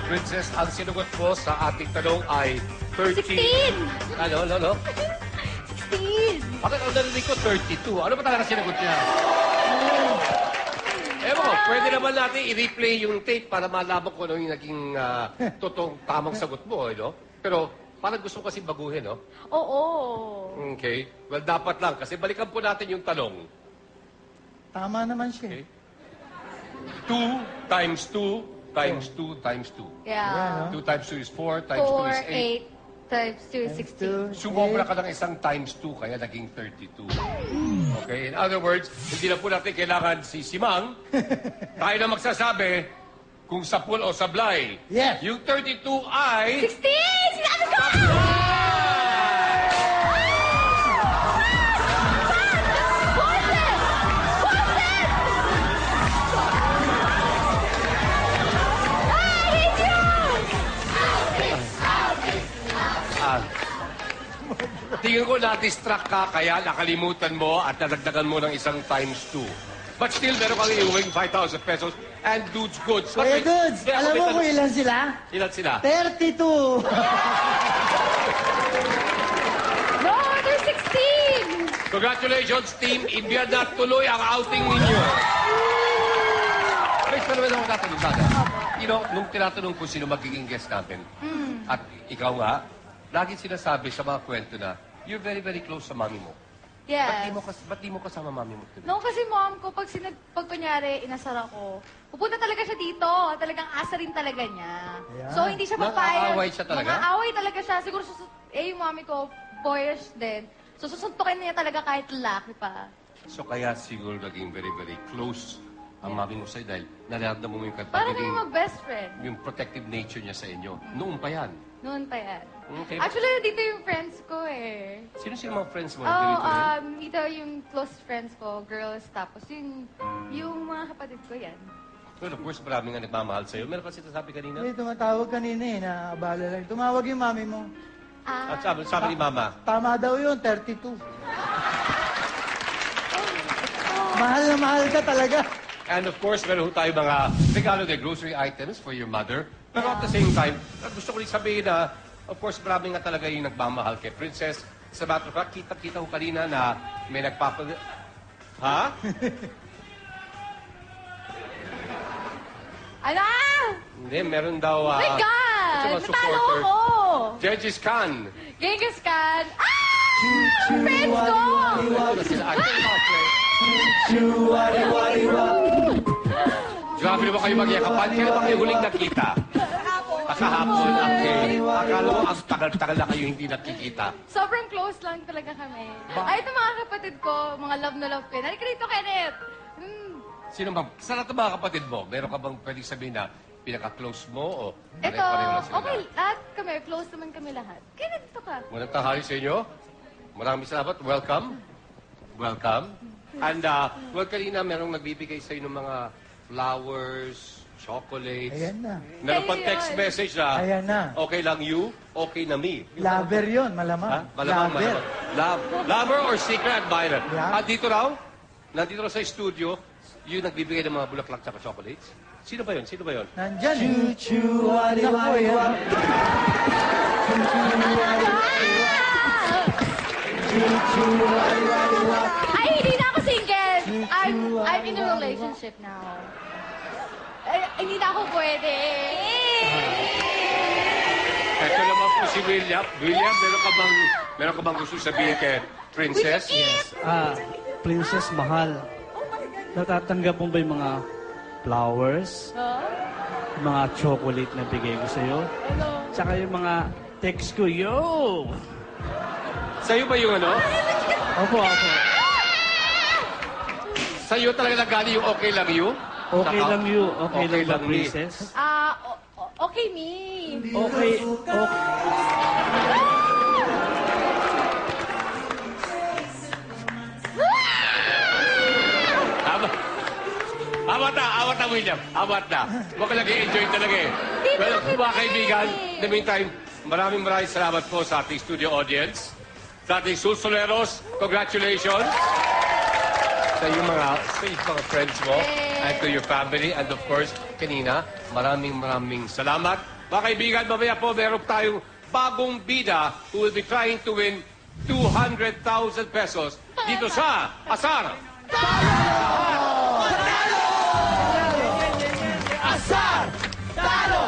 Princess, ang sinugot mo sa ating tanong ay 30... 16! Ano? 16! Bakit ang narinig ko 32? Ano ba talaga sinagot niya? Ewan ko, pwede naman natin i-replay yung tape para malaman ko ano yung naging totoong tamang sagot mo, no? Pero parang gusto ko kasi baguhin, no? Oo. Okay. Well, dapat lang. Kasi balikan po natin yung tanong. Tama naman siya. Okay. 2 times 2 times 2 times 2. Yeah. 2 times 2 is 4, times 2 is 8 times 2 is 16. Sumobra ka ng isang times 2, kaya naging 32. Okay? In other words, hindi na po natin kailangan si Simang. Tayo na magsasabi kung sapul o sablay. Yes. Yung 32 ay... 16! Sinabi ko! Tingin ko na-distract ka, kaya nakalimutan mo at nadagdagan mo ng isang times 2. But still, meron kang iuwing 5,000 pesos and Dudes Goods. Kuya Dudes, alam mo kung ilan sila? Ilan sila? 32! No, they're 16! Congratulations, team. Ibiyan na tuloy ang outing ninyo. Guys, pero naman ako tatanong sana. You know, nung tinatanong ko sino magiging guest natin, at ikaw nga, lagi sinasabi sa mga kwento na, you're very, very close sa mami mo. Yes. Ba't di mo kasama mami mo today? No, kasi mom ko, pag kunyari, inasar ako, pupunta talaga siya dito. Talagang asa rin talaga niya. Yeah. So, hindi siya papayag. Nang-aaway siya talaga? Nang-aaway talaga siya. Siguro, yung mami ko, boyish din. So, susuntukin niya talaga kahit lalaki pa. So, kaya siguro naging very, very close ang mami mo sa'yo dahil nalaramdaman mo yung Parang kayo mag-best friend. yung protective nature niya sa inyo. Noon pa yan. Noon pa yan. Okay. Actually, dito yung friends ko eh. Sino mga friends mo? Oh, Dito rin? dito yung close friends ko, girls. Tapos yung mga kapatid ko yan. Well, of course, marami nga nagmamahal sa'yo. Meron ka sinasabi kanina? May tumatawag kanina eh, naabala lang. Tumawag yung mami mo. At sabi ni Mama, Tama daw yun, 32. Mahal na mahal ka talaga. and of course, meron tayo mga regalo de grocery items for your mother. Pero at the same time, gusto ko rin sabihin na, of course, marami nga talaga yung nagmamahal kay Princess. Sa matter of fact, kita ko kanina na may Ha? Ano? Hindi, meron daw... Oh my God! mga Natalo supporter. ko! Genghis Khan. Genghis Khan. Friends ko! Ito sila. Grabe naman kayo magyakapan. Kailan ba kayo huling nakita? Kahapon. Okay. Akala mo, ang tagal-tagal na kayo hindi nakikita. Sobrang close lang talaga kami. Ay, ito mga kapatid ko, mga love na love ko. Halika rito, Kenneth! Sino ba? Sa lahat ng mga kapatid mo, meron ka bang pwedeng sabihin na pinaka-close mo o Ito, pareho lang sila okay, lahat? lahat kami, close naman kami lahat. Kenneth, dito ka. Magandang tanghali sa inyo. Maraming salamat. Welcome. Welcome. And, well, kanina merong nagbibigay sa inyo ng mga flowers, chocolates. Ayan na. Meron pang Ayun. text message na, Ayan na. okay lang you, okay na me. Lover yun, Ha? malamang. Malamang, Lover. malamang. Lover or secret admirer? Yeah. At dito raw, nandito raw sa studio, yung nagbibigay ng mga bulaklak at chocolates. Sino ba yun? Sino ba yun? Nandyan. Naku, yan. Ay, hindi na ako single. I'm in a relationship now. Ay, hindi na ako pwede. Ito naman po si William. William, meron ka bang gusto sabihin kay Princess? Yes. Princess Mahal, natatanggap mo ba yung mga flowers, yung mga chocolate na bigay ko sa'yo? Tsaka yung mga text ko, yo! Sa'yo ba yung ano? Opo. Sa'yo talaga nagaling yung okay lang you? Okay Saka, lang you. Okay, lang ba, me. Princess? Okay me. Okay. Awat na, William. Awat na. Huwag ka nag-enjoy talaga eh. Well, mga kaibigan, in the meantime, maraming salamat po sa ating studio audience. Sa ating Sulsoleros, congratulations. Sa iyong mga friends mo. and to your family. And of course, kanina, maraming salamat. Mga kaibigan, mamaya po meron tayong bagong bida who will be trying to win 200,000 pesos dito sa Asar.